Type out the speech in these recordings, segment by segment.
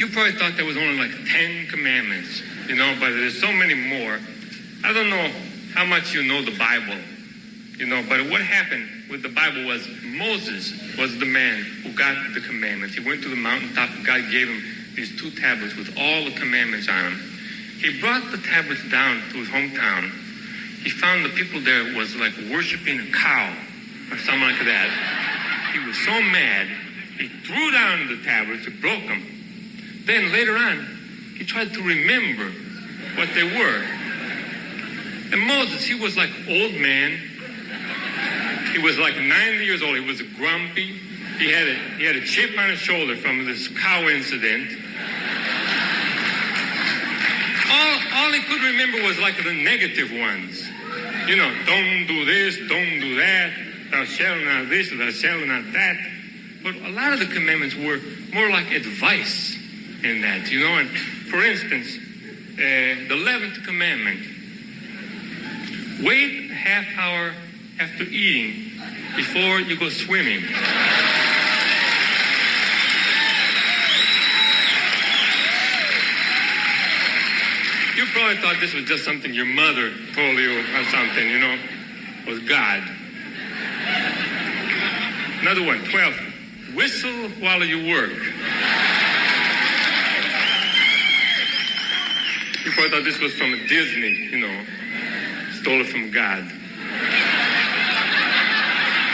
You probably thought there was only like 10 commandments, but there's so many more. I don't know how much you know the Bible, but what happened with the Bible was Moses was the man who got the commandments. He went to the mountaintop, and God gave him these 2 tablets with all the commandments on them. He brought the tablets down to his hometown. He found the people there was like worshiping a cow or something like that. He was so mad, he threw down the tablets, he broke them. Then later on, he tried to remember what they were. And Moses, he was like old man. He was like 90 years old. He was grumpy. He had a chip on his shoulder from this cow incident. All he could remember was like the negative ones. Don't do this, don't do that. Thou shalt not this, thou shalt not that. But a lot of the commandments were more like advice in that, And for instance, the 11th commandment, wait a half hour after eating before you go swimming. You probably thought this was just something your mother told you or something, It was God. Another one, 12th, whistle while you work. You probably thought this was from Disney, stole it from God.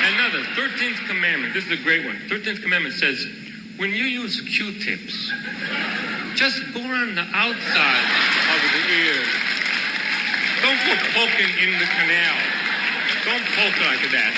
Another, 13th commandment. This is a great one. 13th commandment says, when you use Q-tips, just go around the outside of the ears. Don't go poking in the canal. Don't poke like that.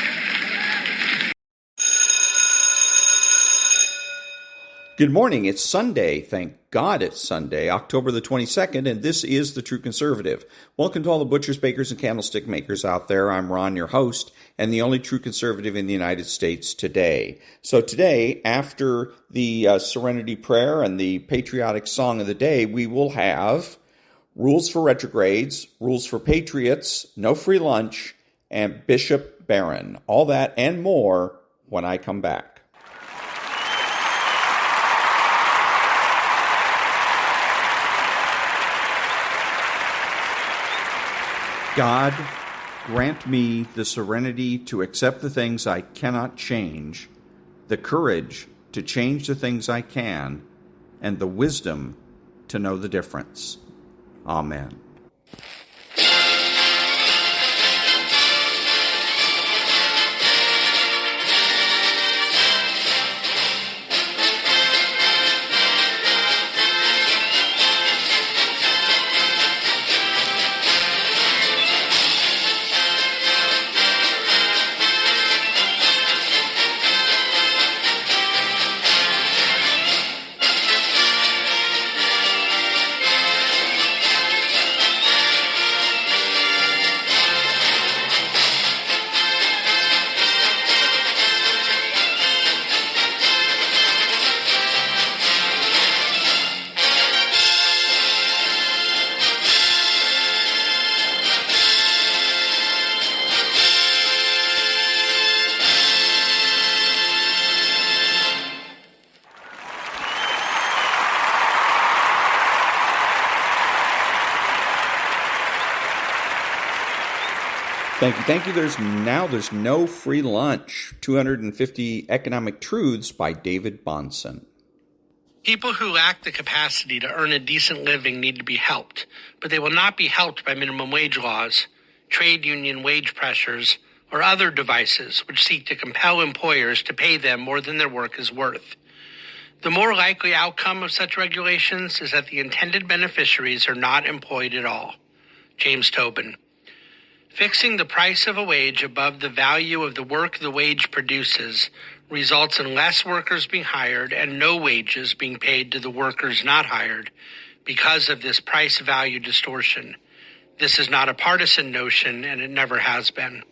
Good morning. It's Sunday. Thank God it's Sunday, October the 22nd, and this is The True Conservative. Welcome to all the butchers, bakers, and candlestick makers out there. I'm Ron, your host, and the only true conservative in the United States today. So today, after the Serenity Prayer and the patriotic song of the day, we will have rules for retrogrades, rules for patriots, no free lunch, and bishop-barron. All that and more when I come back. God, grant me the serenity to accept the things I cannot change, the courage to change the things I can, and the wisdom to know the difference. Amen. Thank you. There's no free lunch. 250 Economic Truths by David Bahnsen. People who lack the capacity to earn a decent living need to be helped, but they will not be helped by minimum wage laws, trade union wage pressures, or other devices which seek to compel employers to pay them more than their work is worth. The more likely outcome of such regulations is that the intended beneficiaries are not employed at all. James Tobin. Fixing the price of a wage above the value of the work the wage produces results in less workers being hired and no wages being paid to the workers not hired because of this price-value distortion. This is not a partisan notion, and it never has been.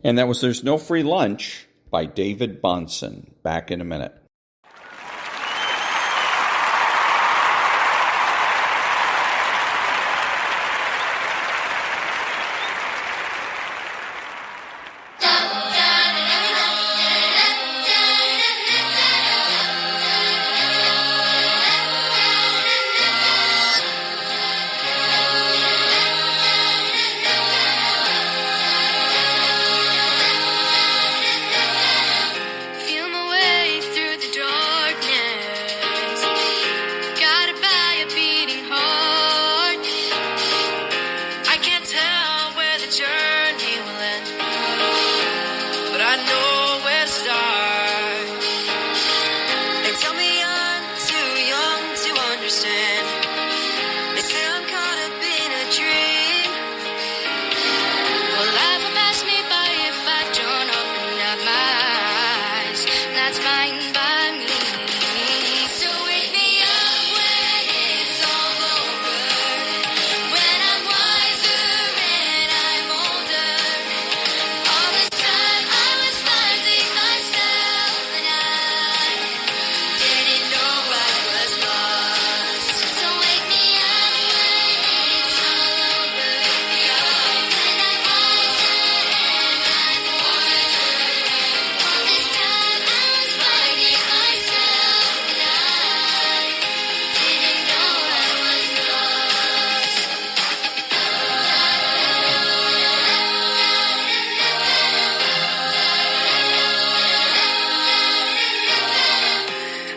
And that was There's No Free Lunch by David Bahnsen. Back in a minute. that's fine by me. So wake me up when it's all over, when I'm wiser and I'm older. All this time I was finding myself and I didn't know I was lost. So wake me up when it's all over, when I'm wiser and I'm older. All this time I was finding myself and I didn't know I was lost.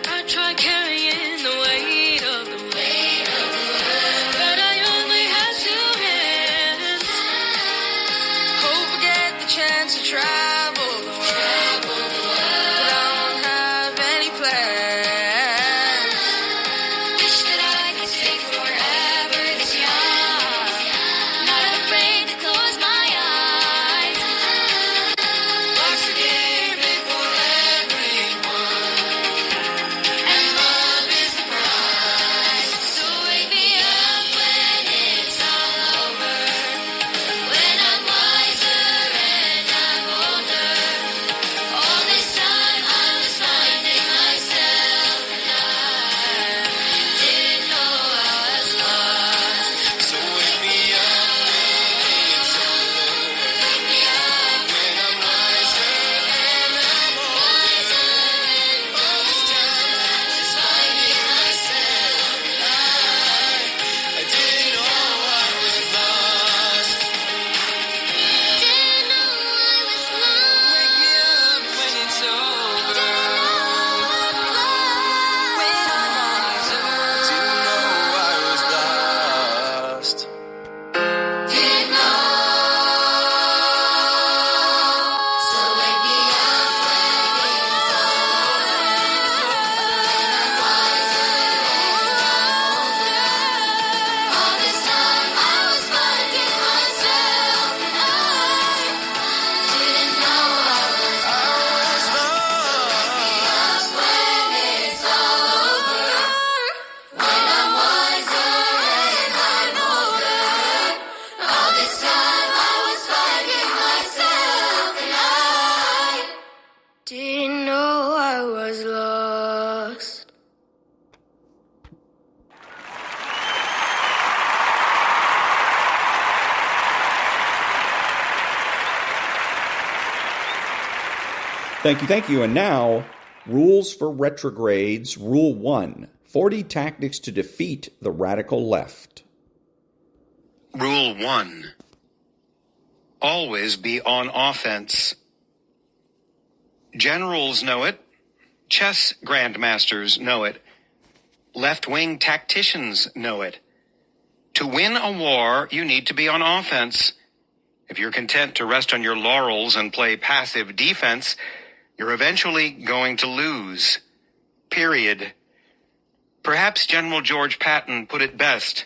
I tried carrying the weight of the world, but I only had two hands. Hope I get the chance to travel the world, but I don't have any plans. Wish that I could stay forever this young, not afraid to close my eyes. Life's a game for everyone, and love is the prize. So wake me up when it's all over, when I'm wiser and I'm older. All this time I was finding myself and I didn't know I was lost. So wake me up when it's all over, wake me up when I'm wiser and I'm older. All this time I was finding myself and I didn't know I was lost. Didn't know I was lost. Wake me up when it's over. Didn't know I was lost. When I'm wiser. Didn't know I was lost. Didn't know. So wake me up when it's over. I'm wiser and I'm older. All this time I was finding myself and I didn't know I was lost. When it's all over, when I'm wiser and I'm older. All this time I was finding myself and I didn't know I was lost. Thank you. And now, rules for retrogrades. Rule 1, 40 tactics to defeat the radical left. Rule 1. Always be on offense. Generals know it. Chess grandmasters know it. Left-wing tacticians know it. To win a war, you need to be on offense. If you're content to rest on your laurels and play passive defense, you're eventually going to lose. Period. Perhaps General George Patton put it best.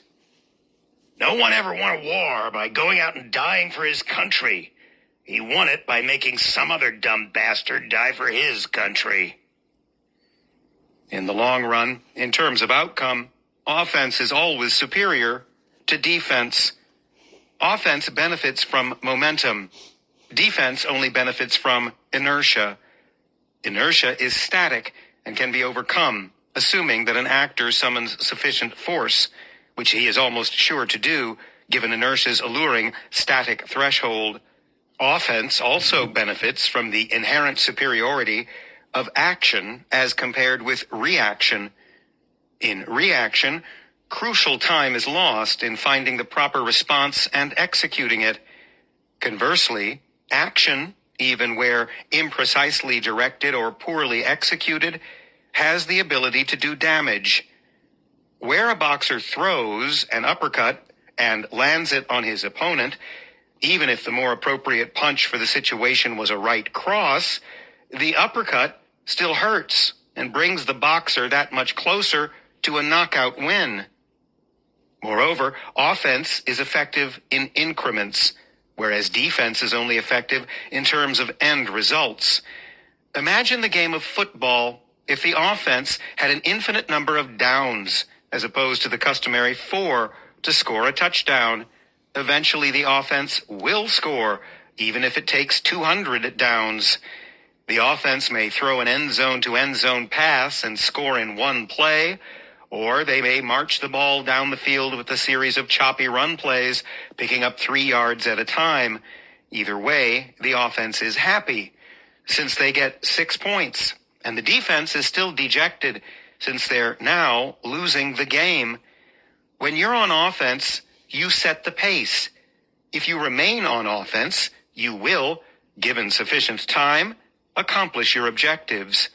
No one ever won a war by going out and dying for his country. He won it by making some other dumb bastard die for his country. In the long run, in terms of outcome, offense is always superior to defense. Offense benefits from momentum. Defense only benefits from inertia. Inertia is static and can be overcome, assuming that an actor summons sufficient force, which he is almost sure to do, given inertia's alluring static threshold. Offense also benefits from the inherent superiority of action as compared with reaction. In reaction, crucial time is lost in finding the proper response and executing it. Conversely, action, even where imprecisely directed or poorly executed, has the ability to do damage. Where a boxer throws an uppercut and lands it on his opponent, even if the more appropriate punch for the situation was a right cross, the uppercut still hurts and brings the boxer that much closer to a knockout win. Moreover, offense is effective in increments, whereas defense is only effective in terms of end results. Imagine the game of football if the offense had an infinite number of downs, as opposed to the customary 4 to score a touchdown. Eventually, the offense will score, even if it takes 200 downs. The offense may throw an end-zone-to-end zone pass and score in one play, or they may march the ball down the field with a series of choppy run plays, picking up 3 yards at a time. Either way, the offense is happy, since they get 6 points, and the defense is still dejected, since they're now losing the game. When you're on offense, you set the pace. If you remain on offense, you will, given sufficient time, accomplish your objectives.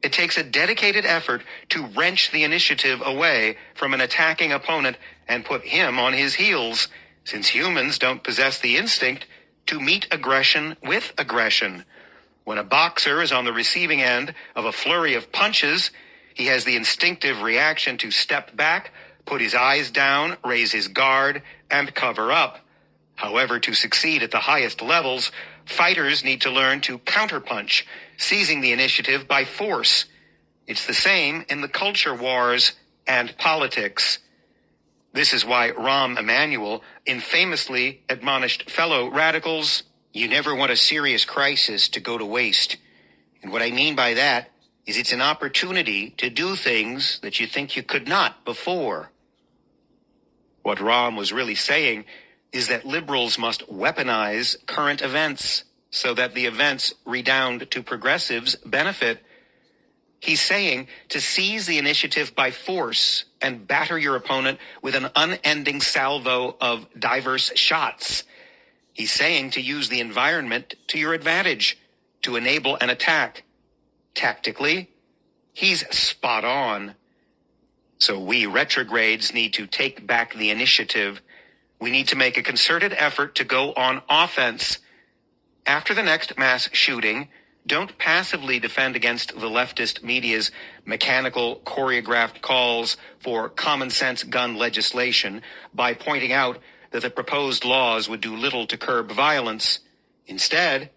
It takes a dedicated effort to wrench the initiative away from an attacking opponent and put him on his heels, since humans don't possess the instinct to meet aggression with aggression. When a boxer is on the receiving end of a flurry of punches, he has the instinctive reaction to step back, put his eyes down, raise his guard, and cover up. However, to succeed at the highest levels, fighters need to learn to counterpunch, seizing the initiative by force. It's the same in the culture wars and politics. This is why Rahm Emanuel infamously admonished fellow radicals, "You never want a serious crisis to go to waste. And what I mean by that is it's an opportunity to do things that you think you could not before." What Rahm was really saying is that liberals must weaponize current events so that the events redound to progressives' benefit. He's saying to seize the initiative by force and batter your opponent with an unending salvo of diverse shots. He's saying to use the environment to your advantage, to enable an attack. Tactically, he's spot on. So we retrogrades need to take back the initiative. We need to make a concerted effort to go on offense. After the next mass shooting, don't passively defend against the leftist media's mechanical, choreographed calls for common sense gun legislation by pointing out that the proposed laws would do little to curb violence. Instead,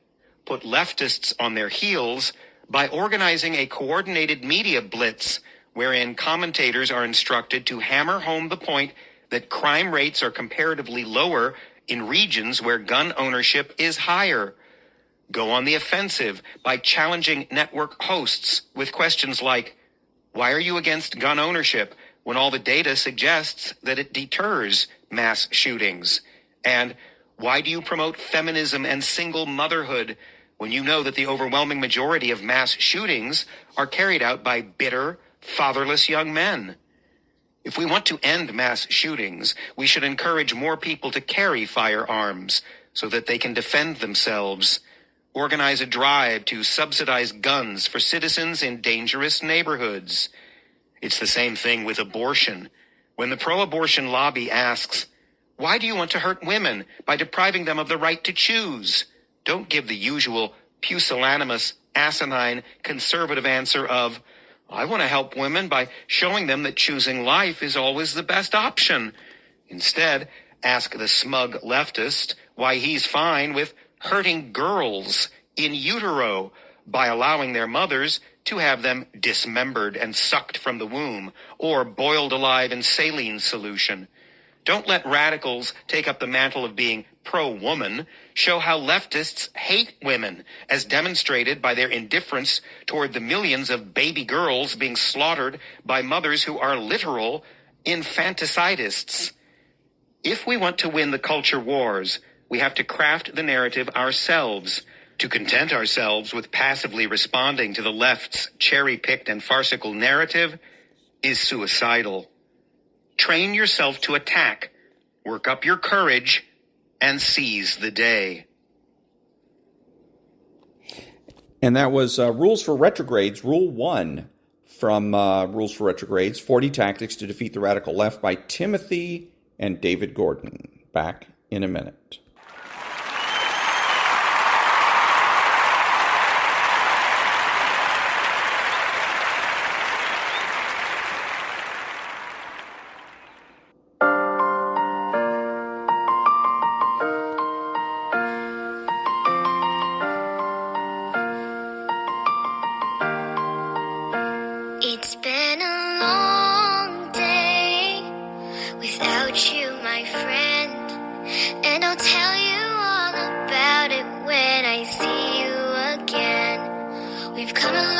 put leftists on their heels by organizing a coordinated media blitz wherein commentators are instructed to hammer home the point that crime rates are comparatively lower in regions where gun ownership is higher. Go on the offensive by challenging network hosts with questions like, why are you against gun ownership when all the data suggests that it deters mass shootings? And why do you promote feminism and single motherhood when you know that the overwhelming majority of mass shootings are carried out by bitter, fatherless young men? If we want to end mass shootings, we should encourage more people to carry firearms so that they can defend themselves. Organize a drive to subsidize guns for citizens in dangerous neighborhoods. It's the same thing with abortion. When the pro-abortion lobby asks, why do you want to hurt women by depriving them of the right to choose? Don't give the usual pusillanimous, asinine, conservative answer of, I want to help women by showing them that choosing life is always the best option. Instead, ask the smug leftist why he's fine with hurting girls in utero by allowing their mothers to have them dismembered and sucked from the womb or boiled alive in saline solution. Don't let radicals take up the mantle of being pro-woman. Show how leftists hate women, as demonstrated by their indifference toward the millions of baby girls being slaughtered by mothers who are literal infanticidists. If we want to win the culture wars, we have to craft the narrative ourselves. To content ourselves with passively responding to the left's cherry-picked and farcical narrative is suicidal. Train yourself to attack, work up your courage, and seize the day. And that was Rules for Retrogrades, Rule 1 from Rules for Retrogrades, 40 Tactics to Defeat the Radical Left by Timothy and David Gordon. Back in a minute.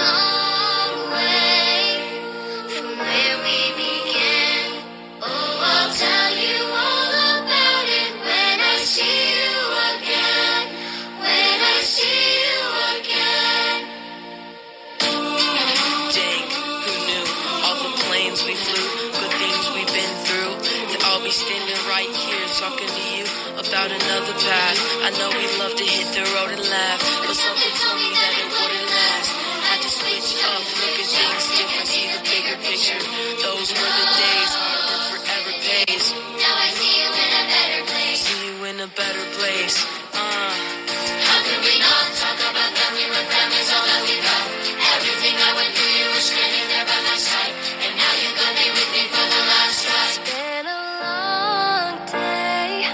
long way from where we began. Oh, I'll tell you all about it when I see you again. When I see you again. Dang, who knew? All the planes we flew, good things we've been through. That I'll be standing right here talking to you about another path. I know we'd love to hit the road and laugh, but something told me that it wouldn't last. Had to switch up, look at things different, see the bigger picture. Those were the days, hard work forever pays. Now I see you in a better place. See you in a better place. How could we not talk about family when family's all that we got? Everything I went through, you were standing there by my side, and now you could be with me for the last ride. It's been a long day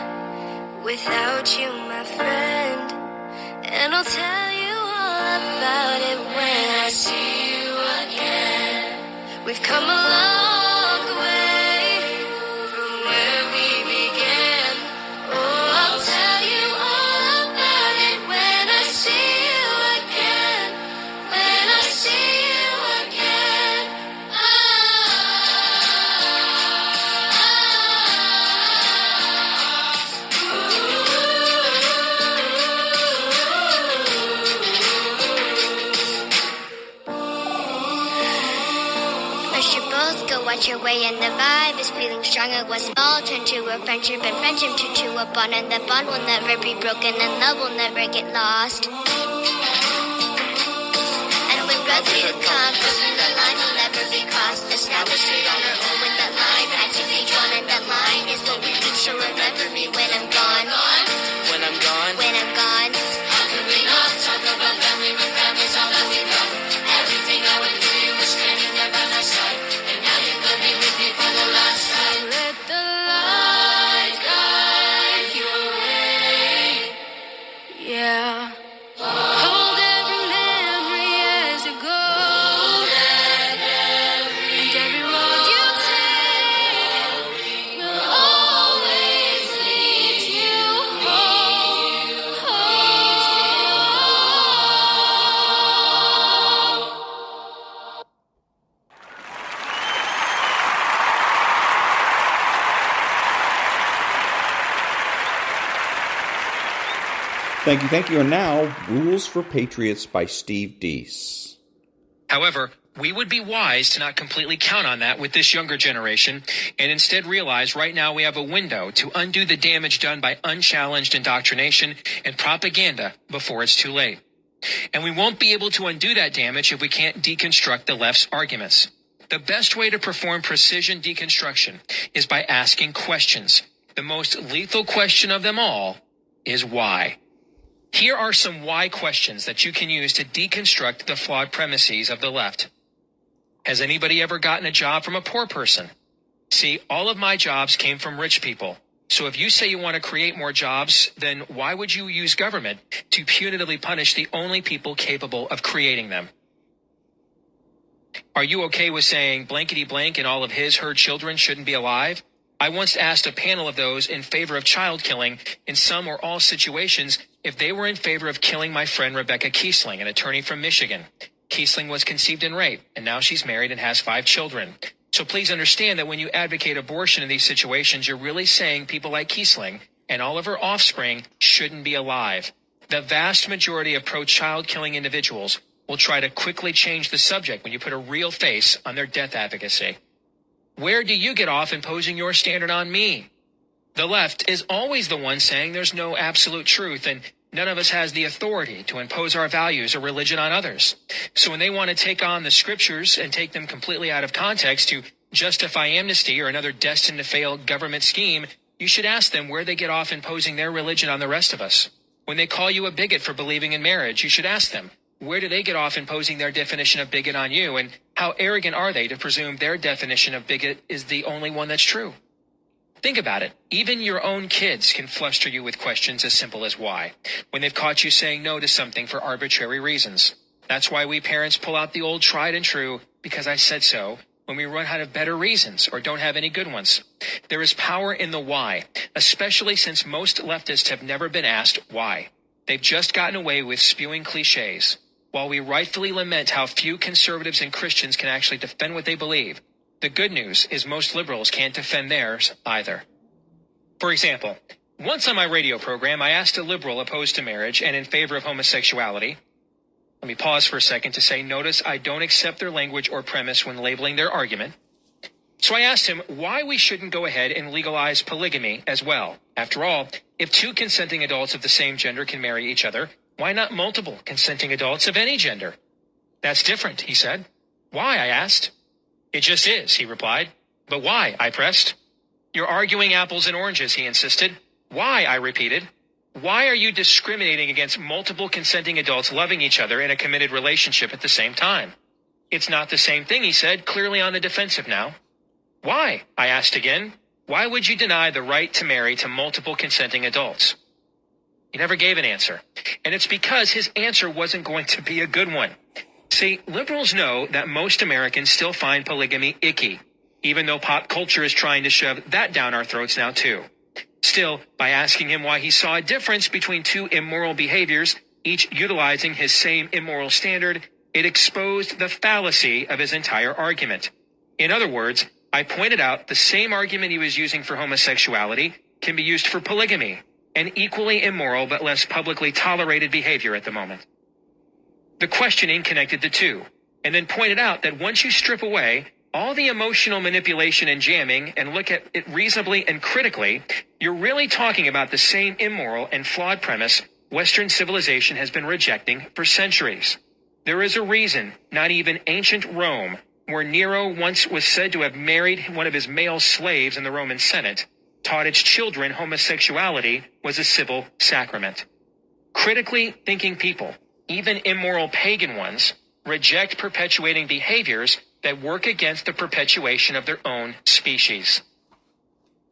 without you, my friend, and I'll tell you all about it when I see you again. We've come a long way from where we began. Oh, I'll tell you all about it when I see you again. When I see you again. Let's you both go watch your way, and the vibe is feeling stronger. What's small turn to a friendship, and friendship turn to a bond, and the bond will never be broken, and love will never get lost. And when brotherhood comes, crossing the line will never be crossed. Established it on our own when that line had to be drawn, and that line is what we need. So remember me when I'm gone. When I'm gone, When I'm gone. How could we not talk about family when family's all that we got? Everything I went through, you were standing there by my side, and now you could be with me for the last time. Let the light guide your way. Yeah. Hold every memory as you go. And every road you take will always lead you home. Thank you. And now, Rules for Patriots by Steve Deese. However, we would be wise to not completely count on that with this younger generation, and instead realize right now we have a window to undo the damage done by unchallenged indoctrination and propaganda before it's too late. And we won't be able to undo that damage if we can't deconstruct the left's arguments. The best way to perform precision deconstruction is by asking questions. The most lethal question of them all is why. Here are some why questions that you can use to deconstruct the flawed premises of the left. Has anybody ever gotten a job from a poor person? See, all of my jobs came from rich people. So if you say you want to create more jobs, then why would you use government to punitively punish the only people capable of creating them? Are you okay with saying blankety blank and all of her children shouldn't be alive? I once asked a panel of those in favor of child killing in some or all situations if they were in favor of killing my friend Rebecca Kiesling, an attorney from Michigan. Kiesling was conceived in rape, and now she's married and has 5 children. So please understand that when you advocate abortion in these situations, you're really saying people like Kiesling and all of her offspring shouldn't be alive. The vast majority of pro-child killing individuals will try to quickly change the subject when you put a real face on their death advocacy. Where do you get off imposing your standard on me? The left is always the one saying there's no absolute truth and none of us has the authority to impose our values or religion on others. So when they want to take on the scriptures and take them completely out of context to justify amnesty or another destined to fail government scheme, you should ask them where they get off imposing their religion on the rest of us. When they call you a bigot for believing in marriage, you should ask them, where do they get off imposing their definition of bigot on you? And how arrogant are they to presume their definition of bigot is the only one that's true? Think about it. Even your own kids can fluster you with questions as simple as why, when they've caught you saying no to something for arbitrary reasons. That's why we parents pull out the old tried and true, because I said so, when we run out of better reasons or don't have any good ones. There is power in the why, especially since most leftists have never been asked why. They've just gotten away with spewing cliches. while we rightfully lament how few conservatives and Christians can actually defend what they believe, the good news is most liberals can't defend theirs either. For example, once on my radio program, I asked a liberal opposed to marriage and in favor of homosexuality. Let me pause for a second to say, notice I don't accept their language or premise when labeling their argument. So I asked him why we shouldn't go ahead and legalize polygamy as well. After all, if two consenting adults of the same gender can marry each other, why not multiple consenting adults of any gender? That's different, he said. Why, I asked. It just is, he replied. But why, I pressed. You're arguing apples and oranges, he insisted. Why, I repeated. Why are you discriminating against multiple consenting adults loving each other in a committed relationship at the same time? It's not the same thing, he said, clearly on the defensive now. Why? I asked again. Why would you deny the right to marry to multiple consenting adults? He never gave an answer. And it's because his answer wasn't going to be a good one. See, liberals know that most Americans still find polygamy icky, even though pop culture is trying to shove that down our throats now too. Still, by asking him why he saw a difference between two immoral behaviors, each utilizing his same immoral standard, it exposed the fallacy of his entire argument. In other words, I pointed out the same argument he was using for homosexuality can be used for polygamy, an equally immoral but less publicly tolerated behavior at the moment. The questioning connected the two, and then pointed out that once you strip away all the emotional manipulation and jamming and look at it reasonably and critically, you're really talking about the same immoral and flawed premise Western civilization has been rejecting for centuries. There is a reason not even ancient Rome, where Nero once was said to have married one of his male slaves in the Roman Senate, taught its children homosexuality was a civil sacrament. Critically thinking people, even immoral pagan ones, reject perpetuating behaviors that work against the perpetuation of their own species.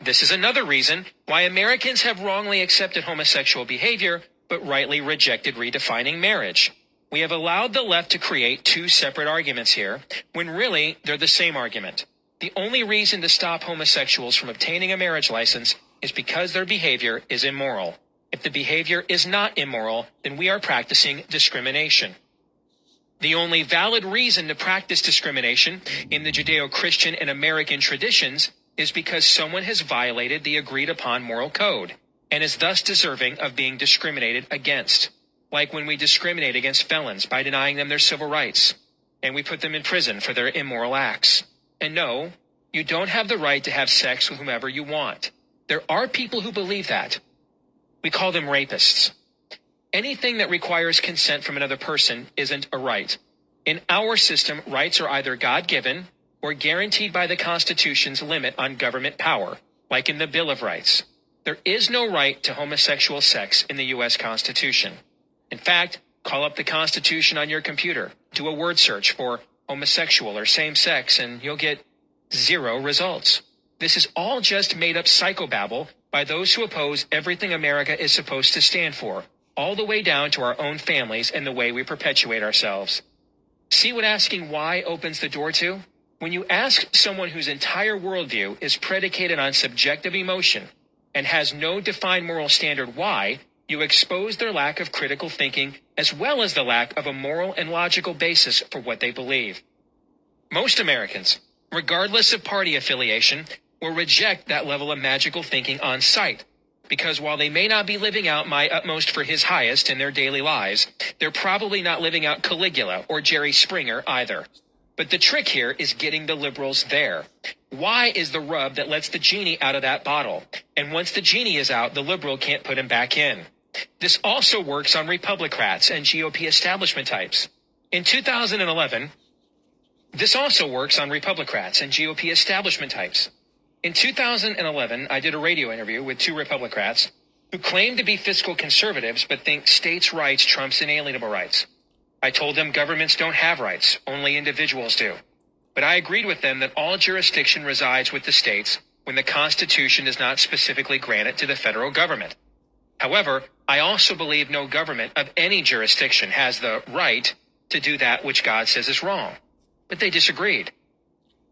This is another reason why Americans have wrongly accepted homosexual behavior, but rightly rejected redefining marriage. We have allowed the left to create two separate arguments here, when really they're the same argument. The only reason to stop homosexuals from obtaining a marriage license is because their behavior is immoral. If the behavior is not immoral, then we are practicing discrimination. The only valid reason to practice discrimination in the Judeo-Christian and American traditions is because someone has violated the agreed-upon moral code and is thus deserving of being discriminated against. Like when we discriminate against felons by denying them their civil rights, and we put them in prison for their immoral acts. And no, you don't have the right to have sex with whomever you want. There are people who believe that. We call them rapists. Anything that requires consent from another person isn't a right. In our system, rights are either God-given or guaranteed by the Constitution's limit on government power, like in the Bill of Rights. There is no right to homosexual sex in the U.S. Constitution. In fact, call up the Constitution on your computer, do a word search for homosexual or same-sex, and you'll get 0 results. This is all just made-up psychobabble by those who oppose everything America is supposed to stand for, all the way down to our own families and the way we perpetuate ourselves. See what asking why opens the door to? When you ask someone whose entire worldview is predicated on subjective emotion and has no defined moral standard why, you expose their lack of critical thinking as well as the lack of a moral and logical basis for what they believe. Most Americans, regardless of party affiliation, will reject that level of magical thinking on sight, because while they may not be living out my utmost for his highest in their daily lives, they're probably not living out Caligula or Jerry Springer either. But the trick here is getting the liberals there. Why is the rub that lets the genie out of that bottle? And once the genie is out, the liberal can't put him back in. This also works on Republicrats and GOP establishment types. In 2011, this also works on Republicrats and GOP establishment types. In 2011, I did a radio interview with 2 Republicrats who claim to be fiscal conservatives but think states' rights trumps inalienable rights. I told them governments don't have rights, only individuals do. But I agreed with them that all jurisdiction resides with the states when the Constitution does not specifically grant it to the federal government. However, I also believe no government of any jurisdiction has the right to do that which God says is wrong. But they disagreed.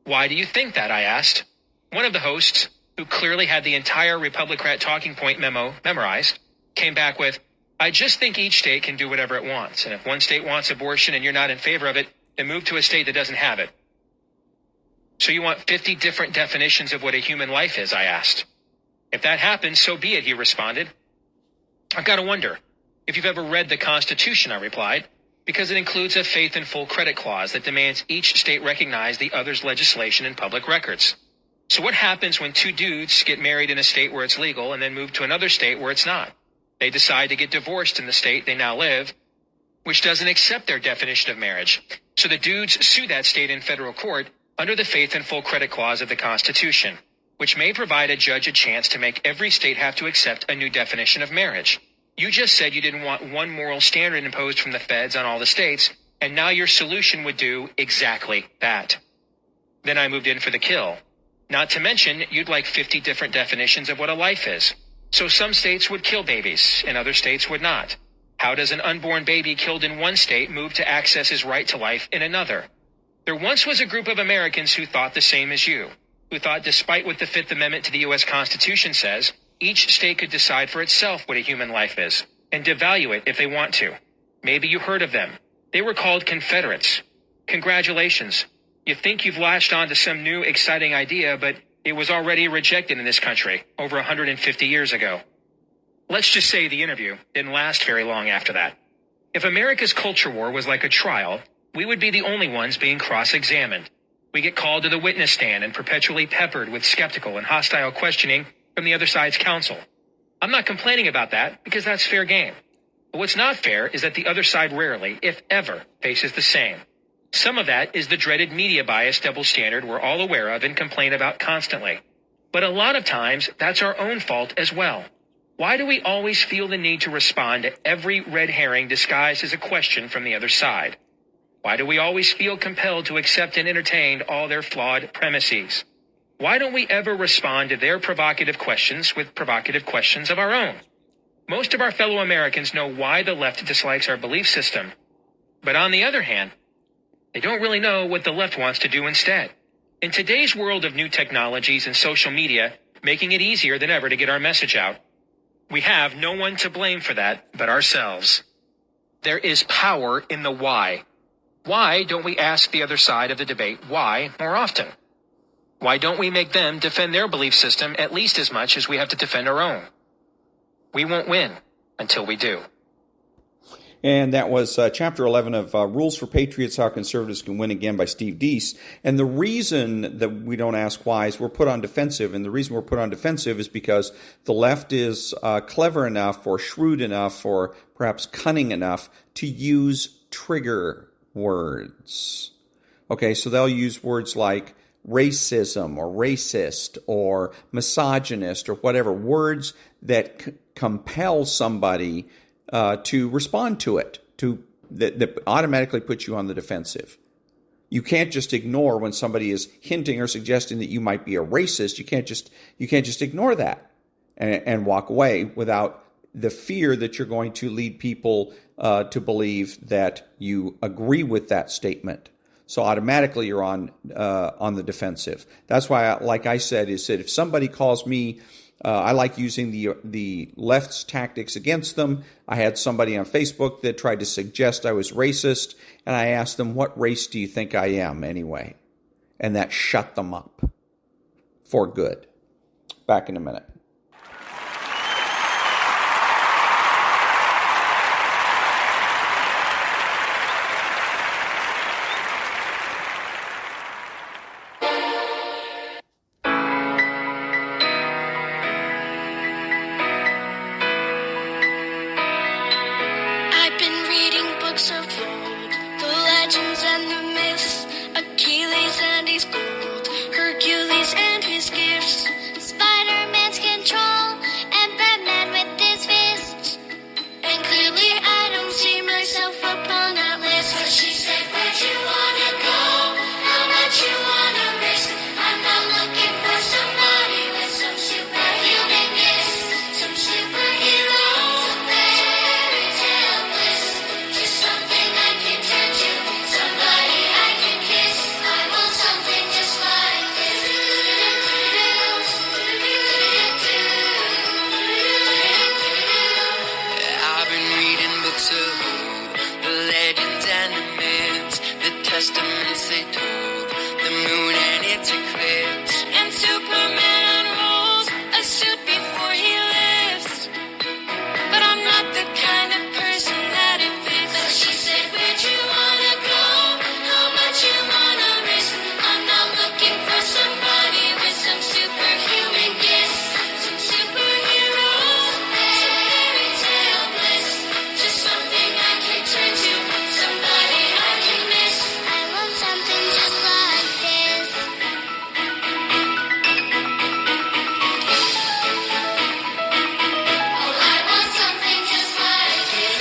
Why do you think that? I asked. One of the hosts, who clearly had the entire Republican talking point memo memorized, came back with, I just think each state can do whatever it wants. And if one state wants abortion and you're not in favor of it, then move to a state that doesn't have it. So you want 50 different definitions of what a human life is, I asked. If that happens, so be it, he responded. I've got to wonder if you've ever read the Constitution, I replied, because it includes a faith and full credit clause that demands each state recognize the other's legislation and public records. So what happens when two dudes get married in a state where it's legal and then move to another state where it's not? They decide to get divorced in the state they now live, which doesn't accept their definition of marriage. So the dudes sue that state in federal court under the faith and full credit clause of the Constitution, which may provide a judge a chance to make every state have to accept a new definition of marriage. You just said you didn't want one moral standard imposed from the feds on all the states, and now your solution would do exactly that. Then I moved in for the kill. Not to mention, you'd like 50 different definitions of what a life is. So some states would kill babies, and other states would not. How does an unborn baby killed in one state move to access his right to life in another? There once was a group of Americans who thought the same as you, who thought despite what the Fifth Amendment to the U.S. Constitution says, each state could decide for itself what a human life is, and devalue it if they want to. Maybe you heard of them. They were called Confederates. Congratulations. You think you've latched on to some new exciting idea, but it was already rejected in this country over 150 years ago. Let's just say the interview didn't last very long after that. If America's culture war was like a trial, we would be the only ones being cross-examined. We get called to the witness stand and perpetually peppered with skeptical and hostile questioning from the other side's counsel. I'm not complaining about that because that's fair game. But what's not fair is that the other side rarely, if ever, faces the same. Some of that is the dreaded media bias double standard we're all aware of and complain about constantly. But a lot of times, that's our own fault as well. Why do we always feel the need to respond to every red herring disguised as a question from the other side? Why do we always feel compelled to accept and entertain all their flawed premises? Why don't we ever respond to their provocative questions with provocative questions of our own? Most of our fellow Americans know why the left dislikes our belief system. But on the other hand, they don't really know what the left wants to do instead. In today's world of new technologies and social media, making it easier than ever to get our message out, we have no one to blame for that but ourselves. There is power in the why. Why don't we ask the other side of the debate why more often? Why don't we make them defend their belief system at least as much as we have to defend our own? We won't win until we do. And that was Chapter 11 of Rules for Patriots, How Conservatives Can Win Again by Steve Deese. And the reason that we don't ask why is we're put on defensive. And the reason we're put on defensive is because the left is clever enough or shrewd enough or perhaps cunning enough to use trigger words. Okay, so they'll use words like racism or racist or misogynist or whatever, words that compel somebody to respond to it, that automatically puts you on the defensive. You can't just ignore when somebody is hinting or suggesting that you might be a racist. You can't just ignore that and walk away without the fear that you're going to lead people to believe that you agree with that statement. So automatically you're on the defensive. That's why, like I said, is that if somebody calls me, I like using the left's tactics against them. I had somebody on Facebook that tried to suggest I was racist, and I asked them, what race do you think I am anyway? And that shut them up for good. Back in a minute. Achilles and his gold, Hercules and his gifts, Spider-Man's they told the moon and its eclipse. And Superman rolls a suit before he lifts. But I'm not the kind of person that it fits. So she said, where'd you wanna go? How much you wanna risk? I'm not looking for somebody with some superhuman gifts. Some superheroes, some fairy tale bliss. Just something I can turn to, somebody I can miss. I want something just like this. Oh, I want something just like this.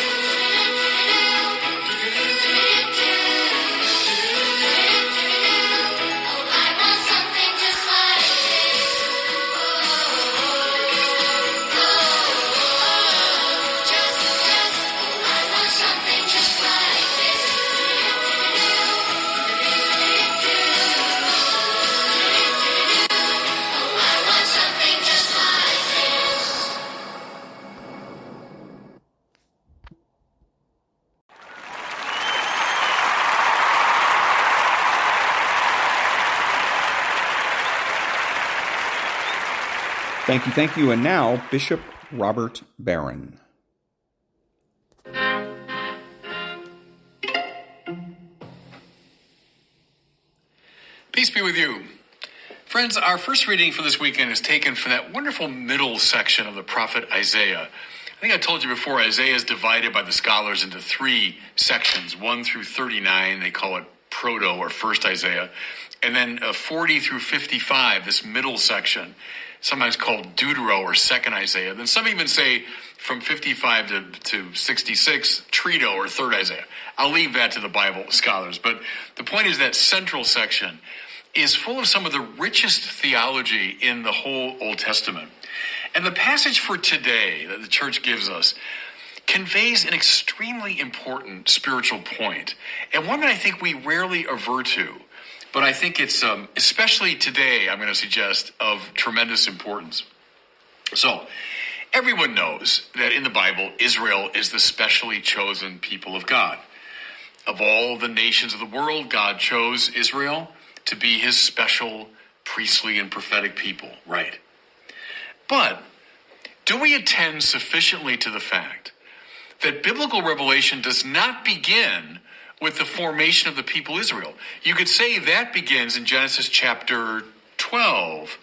Oh, I want something just like this. I want something just like this. I want something just like this. Thank you. And now, Bishop Robert Barron. Peace be with you. Friends, our first reading for this weekend is taken from that wonderful middle section of the prophet Isaiah. I think I told you before, Isaiah is divided by the scholars into three sections, 1 through 39. They call it Proto or First Isaiah. And then 40 through 55, this middle section, sometimes called Deutero or Second Isaiah. Then some even say from 55 to 66, Trito or Third Isaiah. I'll leave that to the Bible scholars. But the point is that central section is full of some of the richest theology in the whole Old Testament. And the passage for today that the church gives us conveys an extremely important spiritual point, and one that I think we rarely avert to. But I think it's, especially today, I'm going to suggest, of tremendous importance. So, everyone knows that in the Bible, Israel is the specially chosen people of God. Of all the nations of the world, God chose Israel to be his special priestly and prophetic people, right? But do we attend sufficiently to the fact that biblical revelation does not begin with the formation of the people Israel? You could say that begins in Genesis chapter 12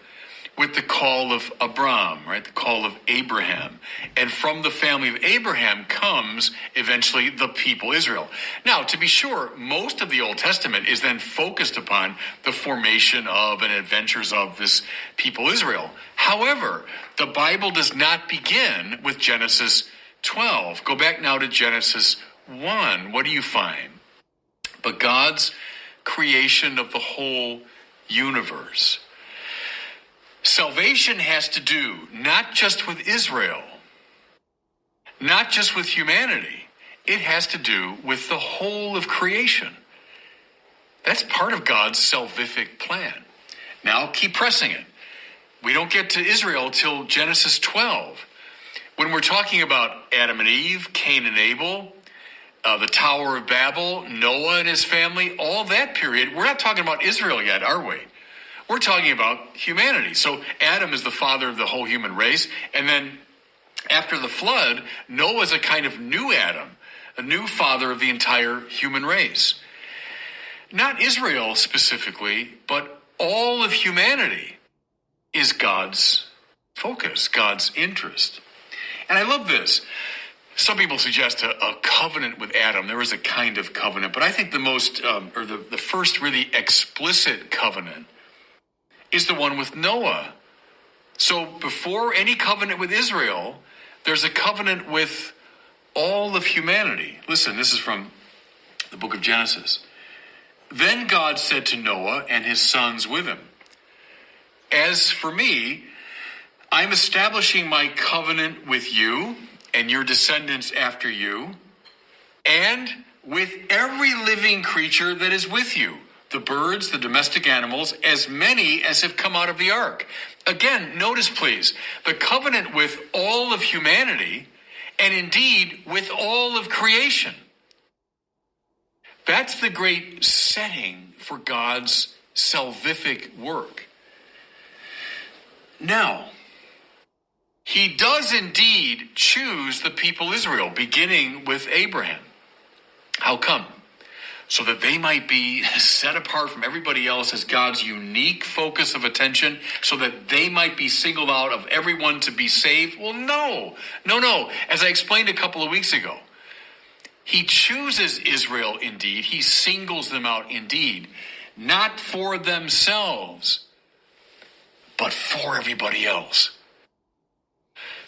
with the call of Abram, right? The call of Abraham. And from the family of Abraham comes eventually the people Israel. Now, to be sure, most of the Old Testament is then focused upon the formation of and adventures of this people Israel. However, the Bible does not begin with Genesis 12. Go back now to Genesis 1. What do you find? But God's creation of the whole universe. Salvation has to do not just with Israel, not just with humanity. It has to do with the whole of creation. That's part of God's salvific plan. Now keep pressing it. We don't get to Israel till Genesis 12. When we're talking about Adam and Eve, Cain and Abel, the Tower of Babel, Noah and his family, all that period, we're not talking about Israel yet, are we? We're talking about humanity. So Adam is the father of the whole human race. And then after the flood, Noah is a kind of new Adam, a new father of the entire human race. Not Israel specifically, but all of humanity is God's focus, God's interest. And I love this. Some people suggest a covenant with Adam. There is a kind of covenant, but I think the most, the first really explicit covenant is the one with Noah. So before any covenant with Israel, there's a covenant with all of humanity. Listen, this is from the book of Genesis. Then God said to Noah and his sons with him, as for me, I'm establishing my covenant with you and your descendants after you, and with every living creature that is with you, the birds, the domestic animals, as many as have come out of the ark. Again, notice please, the covenant with all of humanity, and indeed with all of creation. That's the great setting for God's salvific work. Now, he does indeed choose the people Israel, beginning with Abraham. How come? So that they might be set apart from everybody else as God's unique focus of attention, so that they might be singled out of everyone to be saved? Well, no. As I explained a couple of weeks ago, he chooses Israel indeed. He singles them out indeed, not for themselves, but for everybody else.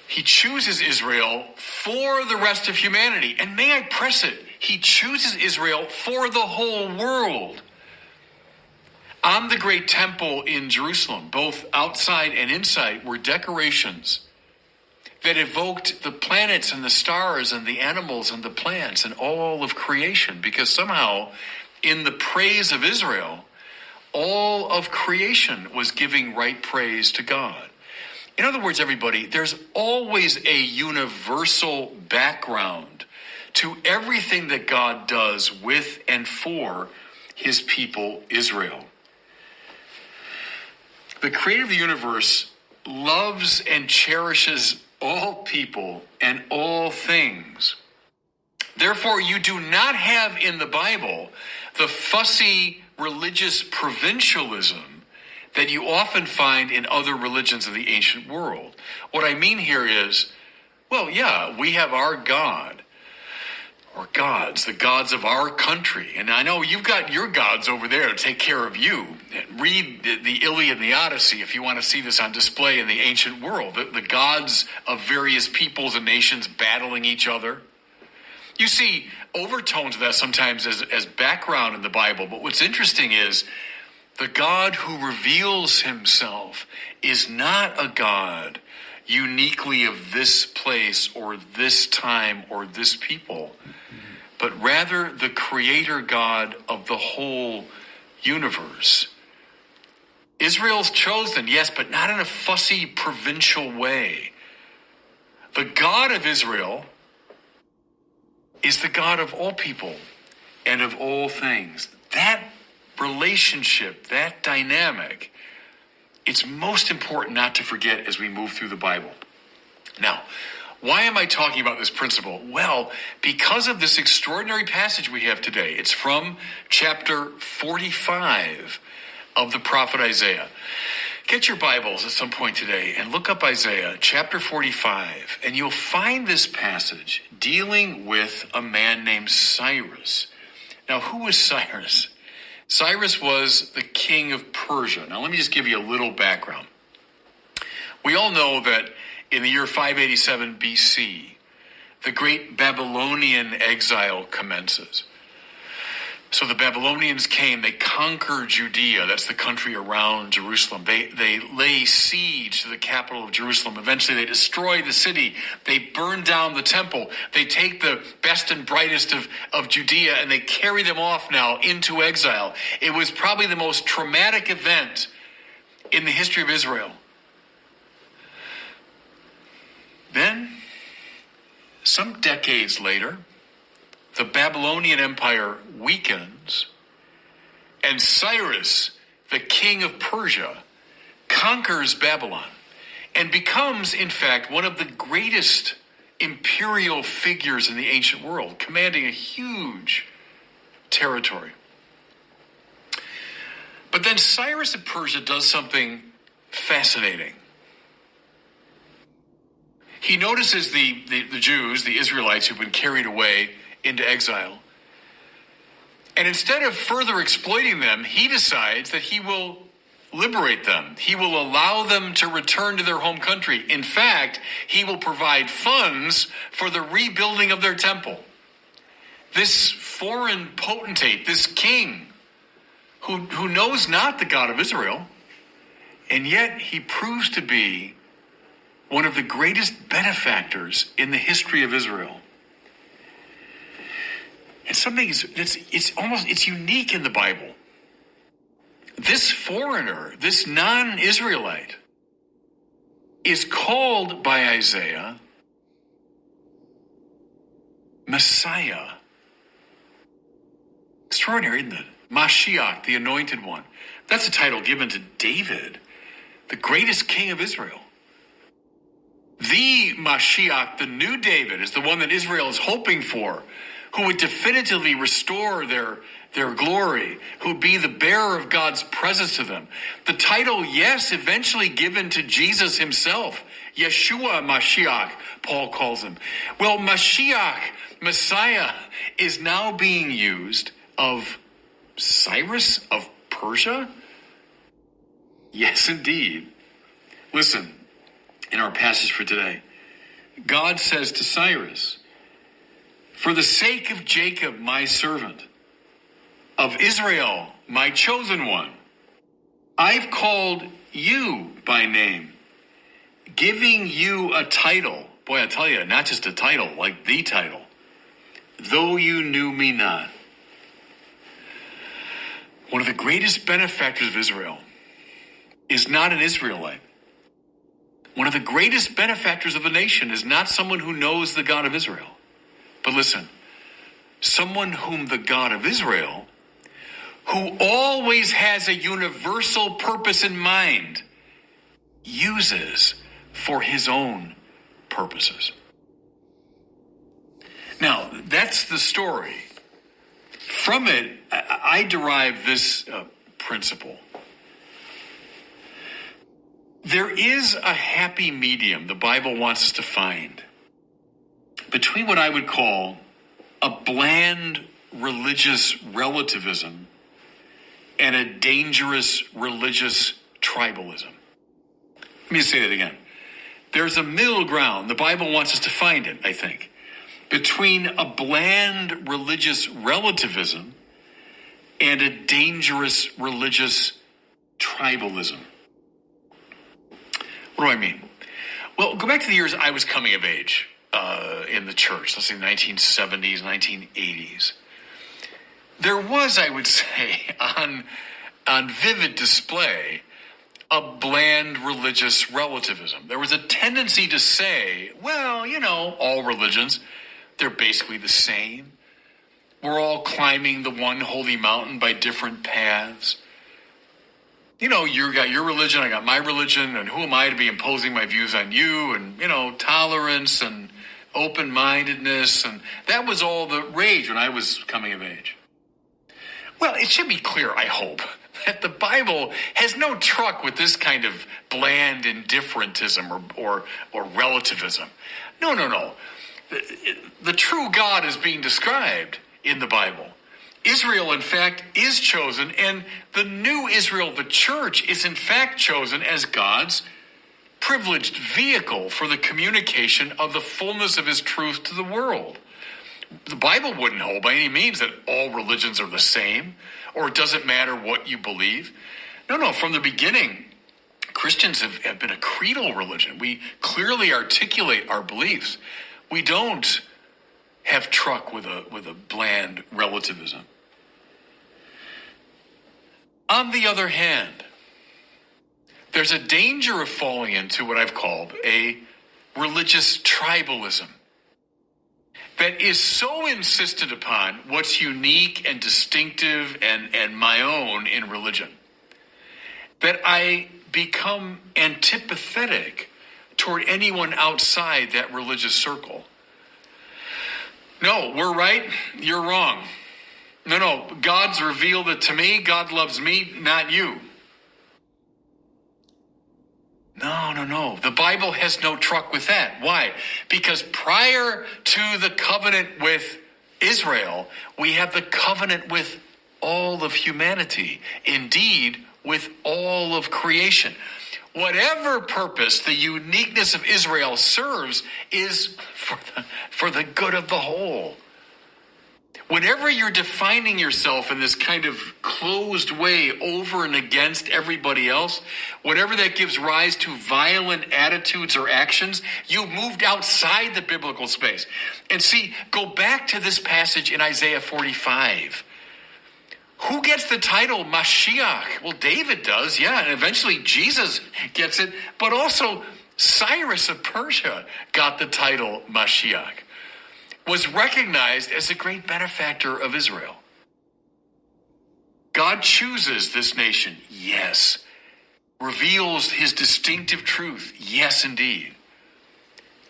He chooses Israel for the rest of humanity. And may I press it, he chooses Israel for the whole world. On the great temple in Jerusalem, both outside and inside, were decorations that evoked the planets and the stars and the animals and the plants and all of creation, because somehow in the praise of Israel, all of creation was giving right praise to God. In other words, everybody, there's always a universal background to everything that God does with and for his people Israel. The creator of the universe loves and cherishes all people and all things. Therefore, you do not have in the Bible the fussy religious provincialism that you often find in other religions of the ancient world. What I mean here is, well, yeah, we have our God, or gods, the gods of our country. And I know you've got your gods over there to take care of you. Read the Iliad and the Odyssey if you want to see this on display in the ancient world. The gods of various peoples and nations battling each other. You see overtones of that sometimes as background in the Bible. But what's interesting is the God who reveals himself is not a God uniquely of this place or this time or this people, but rather the creator God of the whole universe. Israel's chosen, yes, but not in a fussy provincial way. The God of Israel is the God of all people and of all things. That relationship, that dynamic, it's most important not to forget as we move through the Bible. Now, why am I talking about this principle? Well, because of this extraordinary passage we have today. It's from chapter 45 of the prophet Isaiah. Get your Bibles at some point today and look up Isaiah chapter 45, and you'll find this passage dealing with a man named Cyrus. Now, who was Cyrus? Cyrus was the king of Persia. Now, let me just give you a little background. We all know that in the year 587 BC, the great Babylonian exile commences. So the Babylonians came, they conquered Judea, that's the country around Jerusalem. They lay siege to the capital of Jerusalem. Eventually they destroy the city. They burn down the temple. They take the best and brightest of Judea and they carry them off now into exile. It was probably the most traumatic event in the history of Israel. Then, some decades later, the Babylonian Empire weakens, and Cyrus, the king of Persia, conquers Babylon and becomes, in fact, one of the greatest imperial figures in the ancient world, commanding a huge territory. But then Cyrus of Persia does something fascinating. He notices the Jews, the Israelites who've been carried away into exile. And instead of further exploiting them, he decides that he will liberate them. He will allow them to return to their home country. In fact, he will provide funds for the rebuilding of their temple. This foreign potentate, this king, who knows not the God of Israel, and yet he proves to be one of the greatest benefactors in the history of Israel. And something it's unique in the Bible. This foreigner, this non-Israelite, is called by Isaiah Messiah. Extraordinary, isn't it? Mashiach, the Anointed One. That's a title given to David, the greatest king of Israel. The Mashiach, the new David, is the one that Israel is hoping for, who would definitively restore their glory, who would be the bearer of God's presence to them. The title, yes, eventually given to Jesus himself. Yeshua Mashiach, Paul calls him. Well, Mashiach, Messiah, is now being used of Cyrus of Persia? Yes, indeed. Listen, in our passage for today, God says to Cyrus, "For the sake of Jacob, my servant, of Israel, my chosen one, I've called you by name, giving you a title." Boy, I tell you, not just a title, like the title. "Though you knew me not." One of the greatest benefactors of Israel is not an Israelite. One of the greatest benefactors of the nation is not someone who knows the God of Israel. But listen, someone whom the God of Israel, who always has a universal purpose in mind, uses for his own purposes. Now, that's the story. From it, I derive this principle. There is a happy medium the Bible wants us to find between what I would call a bland religious relativism and a dangerous religious tribalism. Let me say that again. There's a middle ground. The Bible wants us to find it, I think, between a bland religious relativism and a dangerous religious tribalism. What do I mean? Well, go back to the years I was coming of age in the church, let's say 1970s, 1980s. There was, I would say, on vivid display, a bland religious relativism. There was a tendency to say, well, all religions, they're basically the same. We're all climbing the one holy mountain by different paths. You got your religion, I got my religion, and who am I to be imposing my views on you? And, tolerance and open-mindedness. And that was all the rage when I was coming of age. Well, it should be clear, I hope, that the Bible has no truck with this kind of bland indifferentism or relativism. No. The true God is being described in the Bible. Israel, in fact, is chosen, and the new Israel, the church, is in fact chosen as God's privileged vehicle for the communication of the fullness of his truth to the world. The Bible wouldn't hold by any means that all religions are the same, or it doesn't matter what you believe. No, from the beginning, Christians have been a creedal religion. We clearly articulate our beliefs. We don't have truck with a bland relativism. On the other hand, there's a danger of falling into what I've called a religious tribalism that is so insistent upon what's unique and distinctive and my own in religion that I become antipathetic toward anyone outside that religious circle. No, we're right, you're wrong. No, God's revealed it to me, God loves me, not you. No. The Bible has no truck with that. Why? Because prior to the covenant with Israel, we have the covenant with all of humanity. Indeed, with all of creation. Whatever purpose the uniqueness of Israel serves is for the good of the whole. Whenever you're defining yourself in this kind of closed way over and against everybody else, whenever that gives rise to violent attitudes or actions, you've moved outside the biblical space. And see, go back to this passage in Isaiah 45. Who gets the title Mashiach? Well, David does, yeah, and eventually Jesus gets it, but also Cyrus of Persia got the title Mashiach, was recognized as a great benefactor of Israel. God chooses this nation, yes. Reveals his distinctive truth, yes, indeed.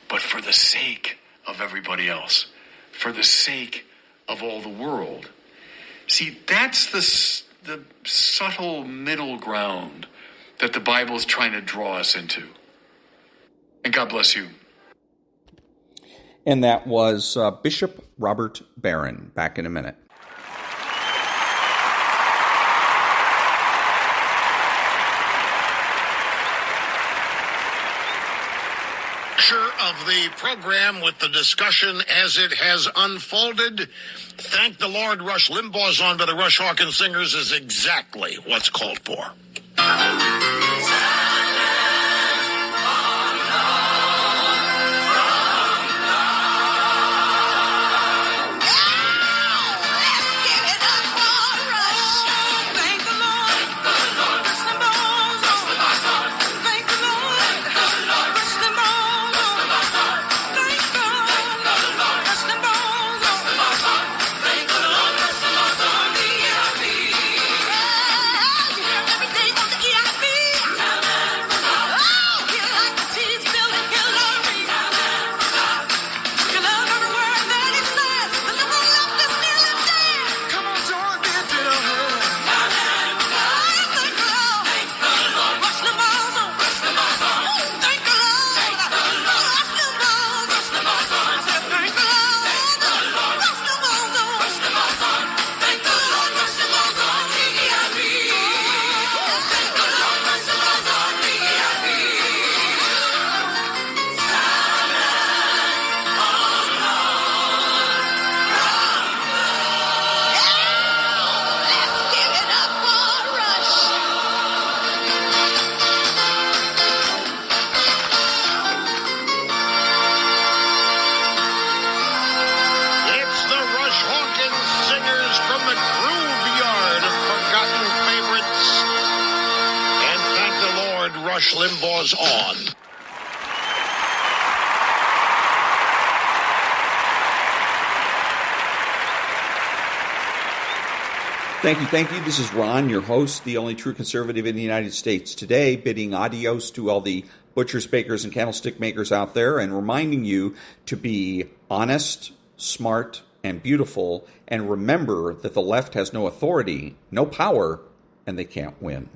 But for the sake of everybody else, for the sake of all the world. See, that's the subtle middle ground that the Bible is trying to draw us into. And God bless you. And that was Bishop Robert Barron. Back in a minute. Of the program with the discussion as it has unfolded. Thank the Lord, Rush Limbaugh's on by the Rush Hawkins Singers is exactly what's called for. Rush Limbaugh's on. Thank you. This is Ron, your host, the only true conservative in the United States. Today, bidding adios to all the butchers, bakers, and candlestick makers out there, and reminding you to be honest, smart, and beautiful, and remember that the left has no authority, no power, and they can't win.